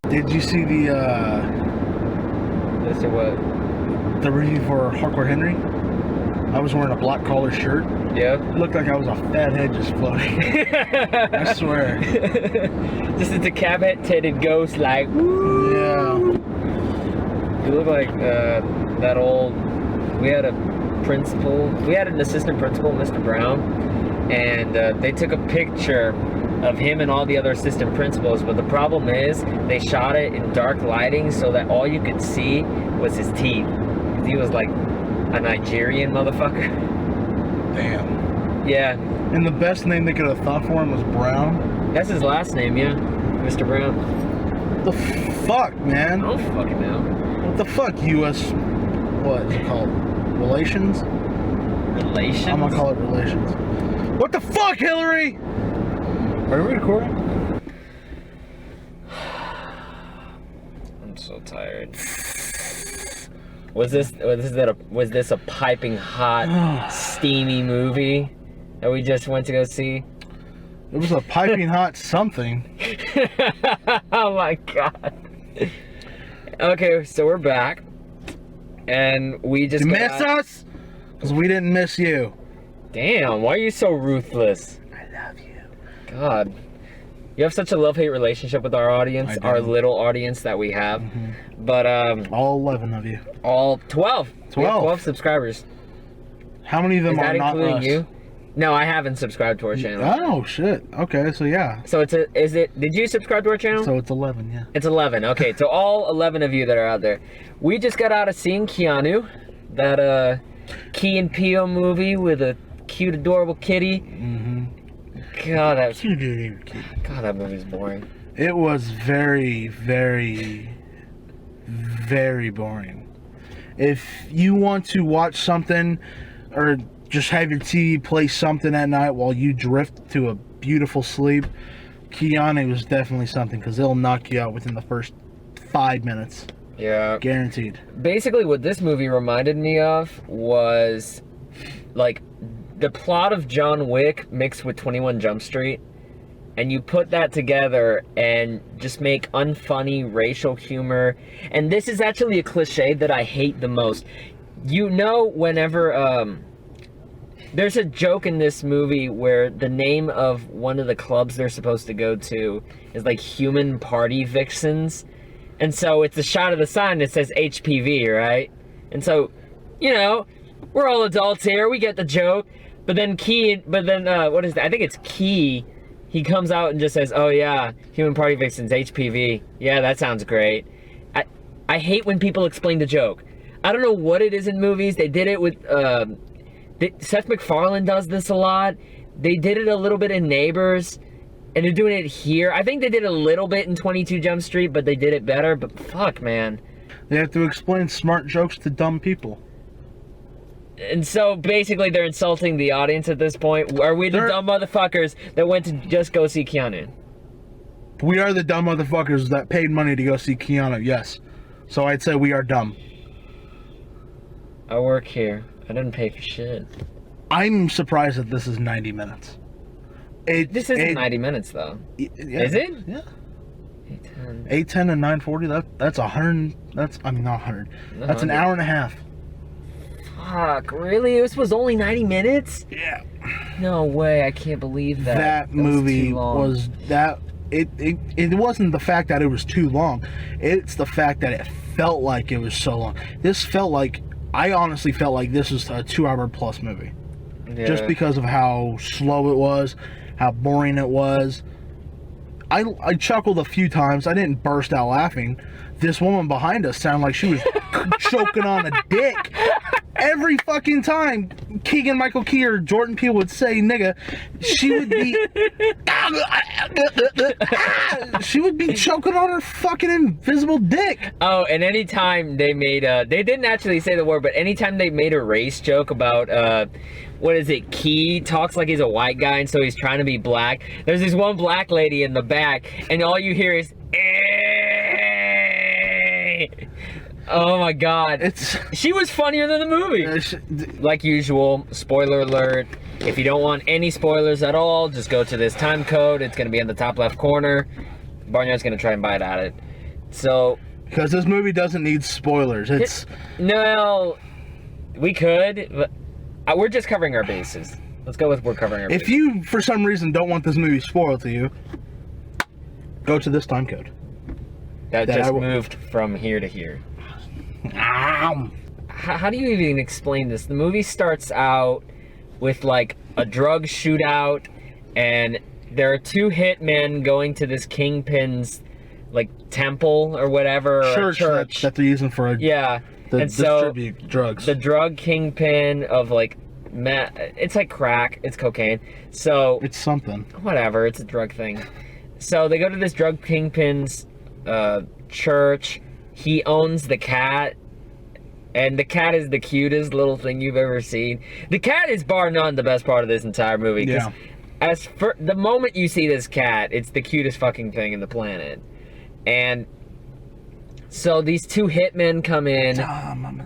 Did you see the As to what? the review for Hardcore Henry? I was wearing a black collar shirt. Yeah. It looked like I was a fat head just floating. I swear. Just a decapitated ghost, like, woo! Yeah. You look like that old. We had an assistant principal, Mr. Brown, and they took a picture of him and all the other assistant principals, but the problem is they shot it in dark lighting so that all you could see was his teeth. 'Cause he was like a Nigerian motherfucker. Damn. Yeah. And the best name they could have thought for him was Brown. That's his last name, yeah. Mr. Brown. What the fuck, I man? don't fucking know. What the fuck, U.S. What is it called? Relations? Relations? I'm gonna call it relations. What the fuck, Hillary? Are we recording? I'm so tired. Was this a piping hot, steamy movie that we just went to go see? It was a piping hot something. Oh my god. Okay, so we're back. And we just You miss us? Because we didn't miss you. Damn, why are you so ruthless? I love you. God. You have such a love-hate relationship with our audience, I do. our little audience that we have. Mm-hmm. But, all 11 of you. all 12. 12. We have 12 subscribers. How many of them Is that are not including us? you? No, I haven't subscribed to our channel. Oh, shit. Okay, so yeah. So did you subscribe to our channel? So it's 11, yeah. It's 11. Okay, so all 11 of you that are out there. We just got out of seeing Keanu, that Key and Peele movie with a cute, adorable kitty. Mm-hmm. God, that movie's boring. It was very, very, very boring. If you want to watch something or just have your TV play something at night while you drift to a beautiful sleep, Keanu was definitely something, because it'll knock you out within the first 5 minutes. Yeah. Guaranteed. Basically, what this movie reminded me of was, like, the plot of John Wick mixed with 21 Jump Street. And you put that together and just make unfunny racial humor. And this is actually a cliche that I hate the most. You know, whenever, there's a joke in this movie where the name of one of the clubs they're supposed to go to is like Human Party Vixens. And so it's a shot of the sign that says HPV, right? And so, you know, we're all adults here, we get the joke. But then what is that? I think it's Key. He comes out and just says, oh yeah, Human Party Vixens, HPV. Yeah, that sounds great. I hate when people explain the joke. I don't know what it is in movies. They did it with, Seth MacFarlane does this a lot. They did it a little bit in Neighbors, and they're doing it here. I think they did a little bit in 22 Jump Street, but they did it better. But fuck, man. They have to explain smart jokes to dumb people. And so basically they're insulting the audience at this point. Are we the dumb motherfuckers that went to just go see Keanu? We are the dumb motherfuckers that paid money to go see Keanu, yes. So I'd say we are dumb. I work here. I didn't pay for shit. I'm surprised that this is 90 minutes. This isn't 90 minutes though. Yeah, is it? Yeah. 8:10. 8:10 and 9:40. That's 100. Not 100. That's an hour and a half. Fuck, really? This was only 90 minutes? Yeah. No way, I can't believe that. That movie was that. It wasn't the fact that it was too long. It's the fact that it felt like it was so long. This felt like, I honestly felt like this was a 2-hour plus movie. Yeah. Just because of how slow it was, how boring it was. I chuckled a few times. I didn't burst out laughing. This woman behind us sounded like she was choking on a dick. Every fucking time Keegan-Michael Key or Jordan Peele would say nigga, she would be choking on her fucking invisible dick. Oh, and anytime they made they didn't actually say the word, but anytime they made a race joke about what is it, Key talks like he's a white guy and so he's trying to be black. There's this one black lady in the back and all you hear is oh my god. She was funnier than the movie. Like usual, spoiler alert. If you don't want any spoilers at all, just go to this time code. It's going to be in the top left corner. Barnyard's going to try and bite at it. So Because this movie doesn't need spoilers. It's no, we could, but we're just covering our bases. Let's go with we're covering our bases. if you for some reason don't want this movie spoiled to you, go to this time code. that just moved from here to here. Ow. How do you even explain this? The movie starts out with like a drug shootout, and there are two hitmen going to this kingpin's like temple or whatever, or church that they're using for yeah. the And so distribute drugs. the drug kingpin of like it's like crack, it's cocaine. So It's something. whatever, it's a drug thing. So they go to this drug kingpin's church. He owns the cat, and the cat is the cutest little thing you've ever seen. The cat is bar none the best part of this entire movie. Yeah. As for the moment you see this cat, it's the cutest fucking thing in the planet. And so these two hitmen come in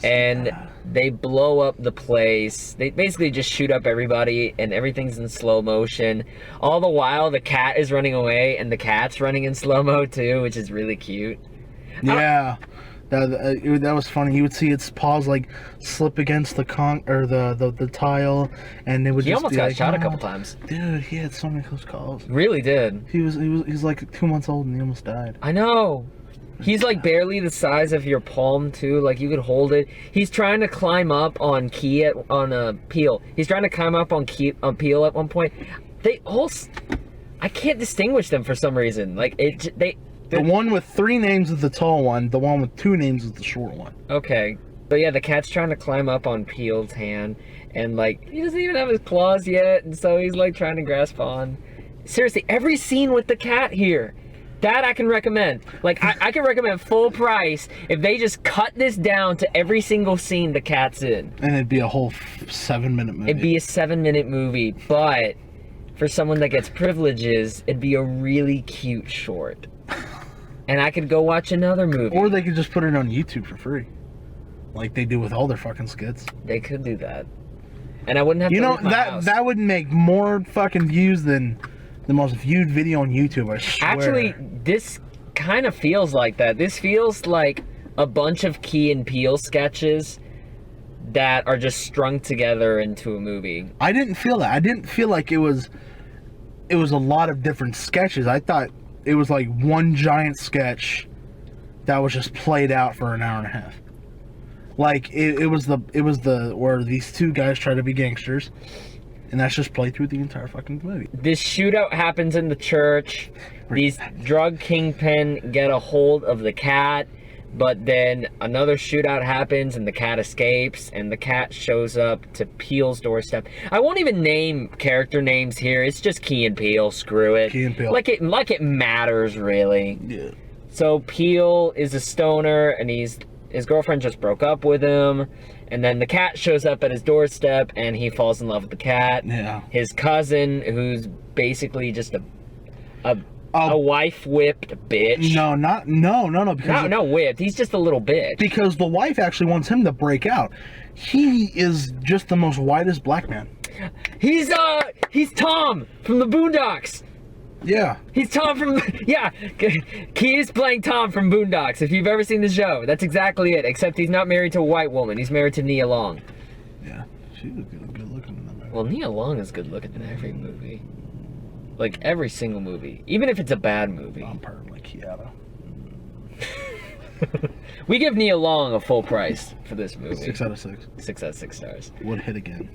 and they blow up the place. They basically just shoot up everybody, and everything's in slow motion. All the while, the cat is running away, and the cat's running in slow-mo too, which is really cute. Yeah. That was funny. You would see its paws like slip against the the tile, and it would. He just almost be got like, shot a "Oh." couple times. Dude, he had so many close calls. Really did. He's like 2 months old and he almost died. I know. He's like barely the size of your palm too. Like you could hold it. He's trying to climb up on Peele. He's trying to climb up on Peele at one point. They all, I can't distinguish them for some reason. Like The one with 3 names is the tall one. The one with 2 names is the short one. Okay. But yeah, the cat's trying to climb up on Peele's hand, and like he doesn't even have his claws yet, and so he's like trying to grasp on. Seriously, every scene with the cat here, that I can recommend. Like I can recommend full price if they just cut this down to every single scene the cat's in. And it'd be a whole 7-minute movie. It'd be a 7-minute movie, but for someone that gets privileges, it'd be a really cute short. And I could go watch another movie. Or they could just put it on YouTube for free. Like they do with all their fucking skits. They could do that. And I wouldn't have to leave my house. That would make more fucking views than the most viewed video on YouTube, I swear. Actually, this kind of feels like that. This feels like a bunch of Key and Peele sketches that are just strung together into a movie. I didn't feel that. I didn't feel like it was a lot of different sketches. I thought it was like one giant sketch that was just played out for an hour and a half. Like it was the where these two guys try to be gangsters, and that's just played through the entire fucking movie. This shootout happens in the church. These drug kingpin get a hold of the cat, but then another shootout happens and the cat escapes, and the cat shows up to Peele's doorstep. I won't even name character names here. It's just Key and Peele. Screw it. Key and Peele. Like it matters, really. Yeah. So Peele is a stoner, and his girlfriend just broke up with him, and then the cat shows up at his doorstep, and he falls in love with the cat. Yeah. His cousin, who's basically just a wife whipped bitch. No. Because No whipped. He's just a little bitch. Because the wife actually wants him to break out. He is just the most whitest black man. He's Tom from the Boondocks. Yeah. He's Tom from Key is playing Tom from Boondocks. If you've ever seen the show, that's exactly it. Except he's not married to a white woman. He's married to Nia Long. Yeah, she was good looking in that movie. Well, Nia Long is good looking in every movie. Like every single movie, even if it's a bad movie. I'm part like Keanu. We give Nia Long a full price for this movie. 6 out of 6. 6 out of 6 stars. Would hit again.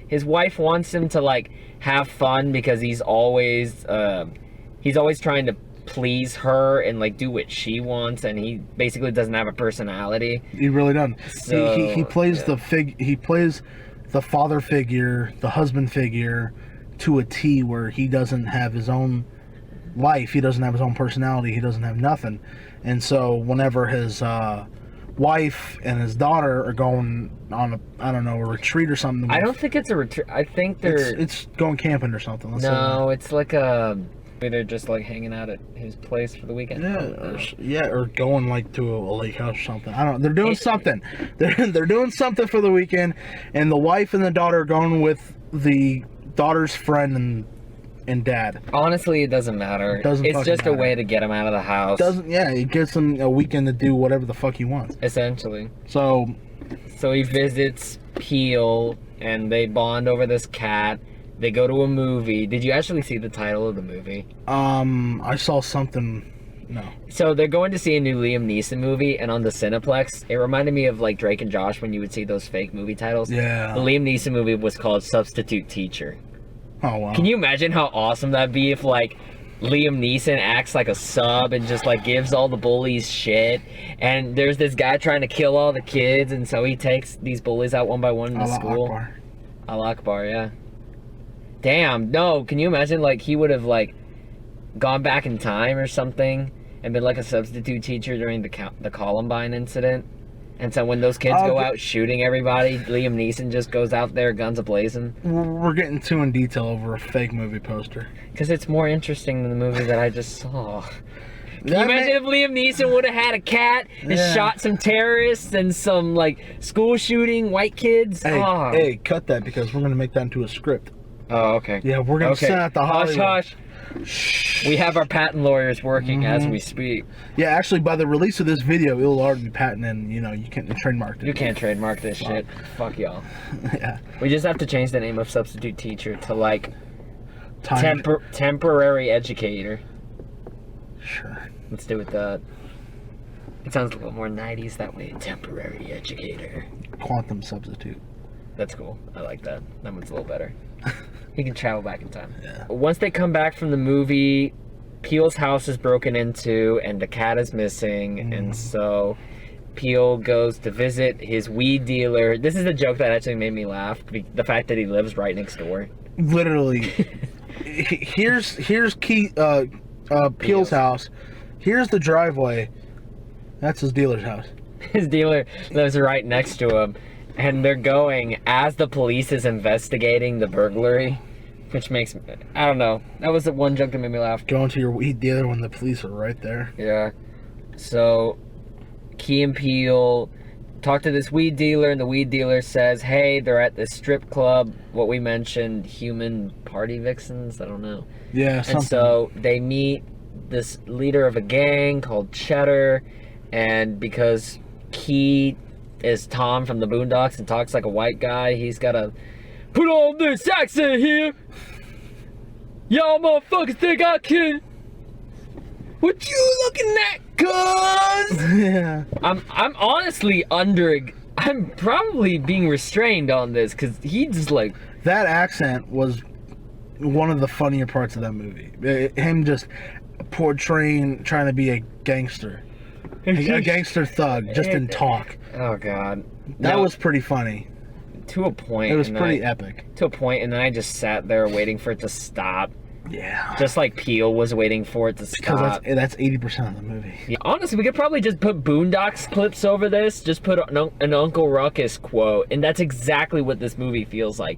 His wife wants him to like have fun because he's always trying to please her and like do what she wants, and he basically doesn't have a personality. He really doesn't. So, he plays he plays the father figure, the husband figure to a T, where he doesn't have his own life, he doesn't have his own personality, he doesn't have nothing. And so whenever his wife and his daughter are going on a retreat or something. I don't think it's a retreat. I think it's going camping or something. No, it's like they're just like hanging out at his place for the weekend. Or going like to a lake house or something. I don't know. They're doing something. They're doing something for the weekend, and the wife and the daughter are going with the daughter's friend and and dad. Honestly, it doesn't matter. Doesn't it's fucking just a matter. way to get him out of the house. It gives him a weekend to do whatever the fuck he wants. Essentially. So he visits Peele, and they bond over this cat. They go to a movie. Did you actually see the title of the movie? I saw something. No. So they're going to see a new Liam Neeson movie, and on the Cineplex, it reminded me of like Drake and Josh when you would see those fake movie titles. Yeah. The Liam Neeson movie was called Substitute Teacher. Oh wow. Can you imagine how awesome that'd be if like Liam Neeson acts like a sub and just like gives all the bullies shit, and there's this guy trying to kill all the kids, and so he takes these bullies out one by one into school. Akbar. Al Akbar, yeah. Damn, no, can you imagine like he would have like gone back in time or something and been like a substitute teacher during the Columbine incident? And so when those kids go out shooting everybody, Liam Neeson just goes out there guns a-blazing? We're getting too in detail over a fake movie poster. Because it's more interesting than the movie that I just saw. Can you imagine if Liam Neeson would have had a cat and shot some terrorists and some like school shooting white kids? Hey, cut that because we're going to make that into a script. Oh, okay. Yeah, we're going to send out the Hollywood. Hush, hush. We have our patent lawyers working as we speak. Yeah, actually, by the release of this video, it'll already be patented, and you can't trademark it. You can't trademark this shit. Fuck y'all. Yeah. We just have to change the name of substitute teacher to like temporary educator. Sure. Let's do it that. It sounds a little more 90s that way. Temporary educator. Quantum substitute. That's cool. I like that. That one's a little better. He can travel back in time. Yeah. Once they come back from the movie, Peele's house is broken into and the cat is missing, and so Peele goes to visit his weed dealer. This is a joke that actually made me laugh. The fact that he lives right next door. Literally. Here's Peele's house. Here's the driveway. That's his dealer's house. His dealer lives right next to him. And they're going as the police is investigating the burglary, which makes me, I don't know. That was the one joke that made me laugh. Going to your weed dealer when the police are right there. Yeah. So, Key and Peele talk to this weed dealer, and the weed dealer says, hey, they're at this strip club. What we mentioned, human party vixens? I don't know. Yeah, something. And so they meet this leader of a gang called Cheddar, and because Key is Tom from the Boondocks and talks like a white guy, he's gotta put on this accent here. Y'all motherfuckers think I can? What you looking at, cuz? Yeah. I'm honestly I'm probably being restrained on this because he just like... That accent was one of the funnier parts of that movie. Him just portraying, trying to be a gangster. A gangster thug, just in talk. Oh god. That was pretty funny. To a point. It was pretty epic. To a point, and then I just sat there waiting for it to stop. Yeah. Just like Peele was waiting for it to stop. Because that's 80% of the movie. Yeah, honestly, we could probably just put Boondocks clips over this. Just put an Uncle Ruckus quote, and that's exactly what this movie feels like.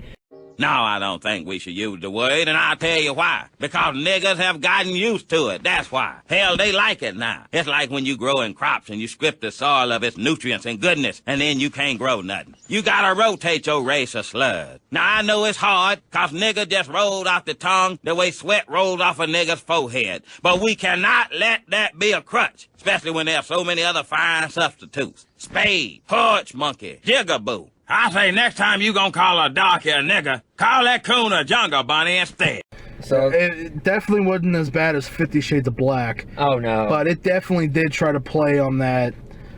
No, I don't think we should use the word, and I'll tell you why. Because niggas have gotten used to it, that's why. Hell, they like it now. It's like when you growing crops and you strip the soil of its nutrients and goodness, and then you can't grow nothing. You gotta rotate your race of sludge. Now, I know it's hard, cause nigga just rolled off the tongue the way sweat rolls off a nigga's forehead. But we cannot let that be a crutch, especially when there are so many other fine substitutes. Spade, porch monkey, jigaboo. I say next time you gonna call a darky a nigga, call that coon a jungle bunny instead. So it definitely wasn't as bad as 50 Shades of Black. Oh no. But it definitely did try to play on that,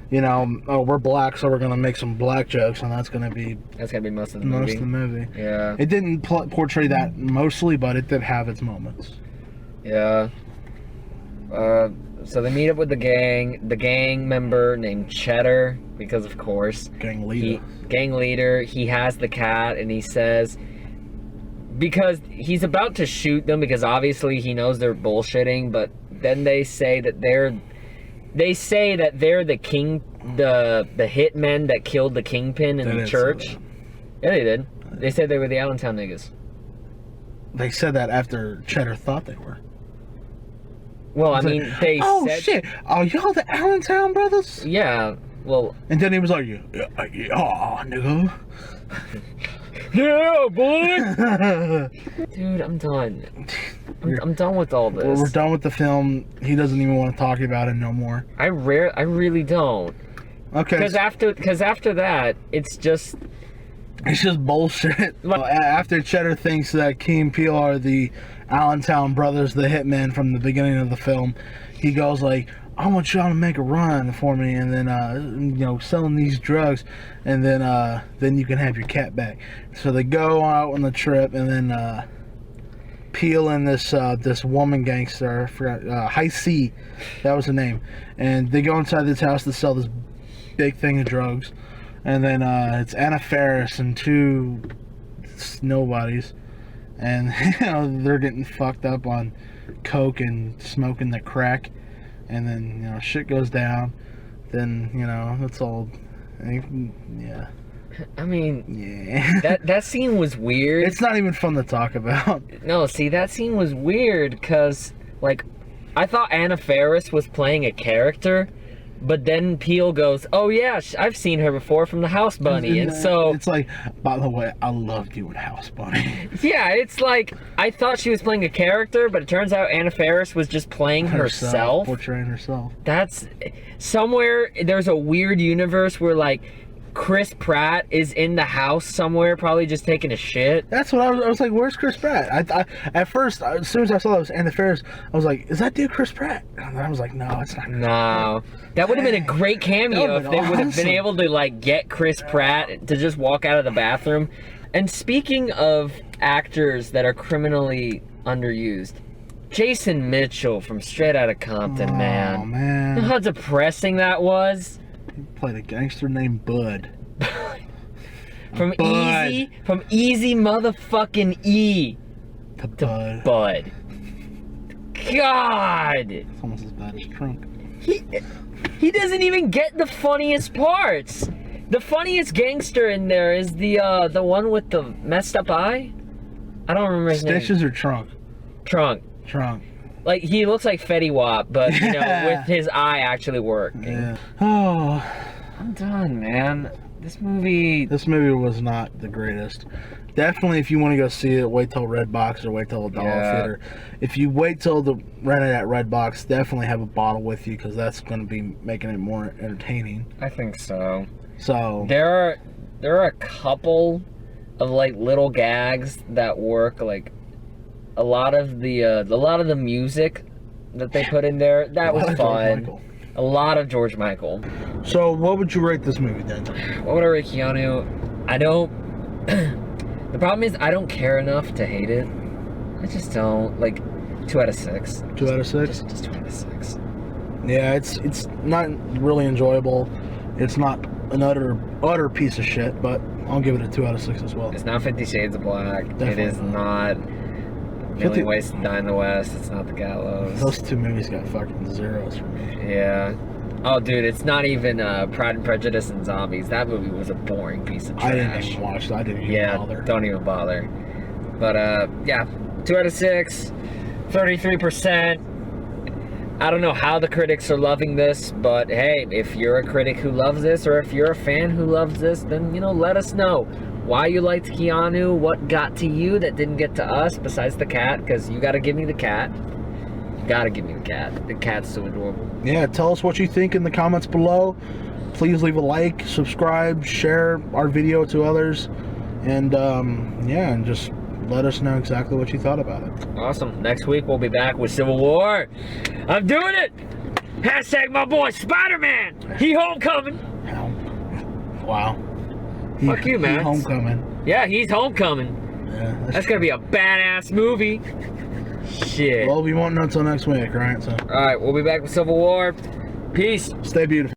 we're black, so we're gonna make some black jokes, and that's gonna be most of the movie. Most of the movie. Yeah. It didn't portray that mostly, but it did have its moments. Yeah. So they meet up with the gang member named Cheddar, because of course. Gang leader. He has the cat, and he says, because he's about to shoot them, because obviously he knows they're bullshitting, but then they say that they're the king, the hitmen that killed the kingpin in the church. Yeah, they did. They said they were the Allentown niggas. They said that after Cheddar thought they were. Well, I mean, they said... Oh, shit. Are y'all the Allentown brothers? Yeah, well... And then he was like, yeah, nigga. Yeah, boy! Dude, I'm done. I'm done with all this. We're done with the film. He doesn't even want to talk about it no more. I really don't. Okay. Because after that, it's just bullshit. After Cheddar thinks that Key and Peele are the Allentown brothers, the hitmen from the beginning of the film, he goes like, I want y'all to make a run for me, and then selling these drugs, and then you can have your cat back. So they go out on the trip, and then Peele and this woman gangster, I forgot, High C, that was the name, and they go inside this house to sell this big thing of drugs, and then it's Anna Faris and two nobodies, and they're getting fucked up on coke and smoking the crack. And then, shit goes down. Then, it's all, yeah. I mean, yeah. that scene was weird. It's not even fun to talk about. No, see, that scene was weird because, like, I thought Anna Faris was playing a character, but then Peele goes, oh yeah, I've seen her before from the House Bunny, and so... It's like, by the way, I loved you in House Bunny. Yeah, it's like, I thought she was playing a character, but it turns out Anna Faris was just playing herself. Portraying herself. That's... Somewhere, there's a weird universe where, like, Chris Pratt is in the house somewhere, probably just taking a shit. That's what I was like, where's Chris Pratt? I at first, as soon as I saw it was Anna Faris, I was like, is that dude Chris Pratt? And I was like, no, it's not. No. That would have been a great cameo if they would have been able to, like, get Chris Pratt to just walk out of the bathroom. And speaking of actors that are criminally underused, Jason Mitchell from Straight Outta Compton, man. Oh, man. You know how depressing that was? He played a gangster named Bud. From Easy motherfucking E to Bud. Bud. God! It's almost as bad as Trunk. He doesn't even get the funniest parts. The funniest gangster in there is the one with the messed up eye. I don't remember his name. Stitches or Trunk? Trunk. Like, he looks like Fetty Wap, but with his eye actually working. Yeah. Oh, I'm done, man. This movie was not the greatest. Definitely, if you want to go see it, wait till Redbox or wait till a dollar theater. If you wait till the rent it at Redbox, definitely have a bottle with you because that's going to be making it more entertaining. I think so. So there are a couple of like little gags that work. Like a lot of the music that they put in there, that was fun. A lot of George Michael. So what would you rate this movie then? What would I rate Keanu? I don't. The problem is I don't care enough to hate it. I just don't. Like 2 out of 6. 2 out of 6? Just 2 out of 6. Yeah, it's not really enjoyable. It's not an utter piece of shit, but I'll give it a 2 out of 6 as well. It's not 50 Shades of Black. Definitely it is not Million Ways to Die in the West. It's not The Gallows. Those two movies got fucking zeros for me. Yeah. Oh, dude, it's not even Pride and Prejudice and Zombies. That movie was a boring piece of trash. I didn't even watch that. I didn't even bother. Don't even bother. But, yeah, 2 out of 6, 33%. I don't know how the critics are loving this, but hey, if you're a critic who loves this, or if you're a fan who loves this, then, let us know why you liked Keanu, what got to you that didn't get to us, besides the cat, because you gotta give me the cat. You gotta give me the cat. The cat's so adorable. Yeah, tell us what you think in the comments below. Please leave a like, subscribe, share our video to others, and yeah, and just let us know exactly what you thought about it. Awesome. Next week we'll be back with Civil War. I'm doing it! Hashtag my boy Spider-Man! He homecoming! Wow. Fuck you, man. He's homecoming. Yeah, he's homecoming. Yeah, that's gonna be a badass movie. Shit. Well, we won't know until next week, right? So. Alright, we'll be back with Civil War. Peace. Stay beautiful.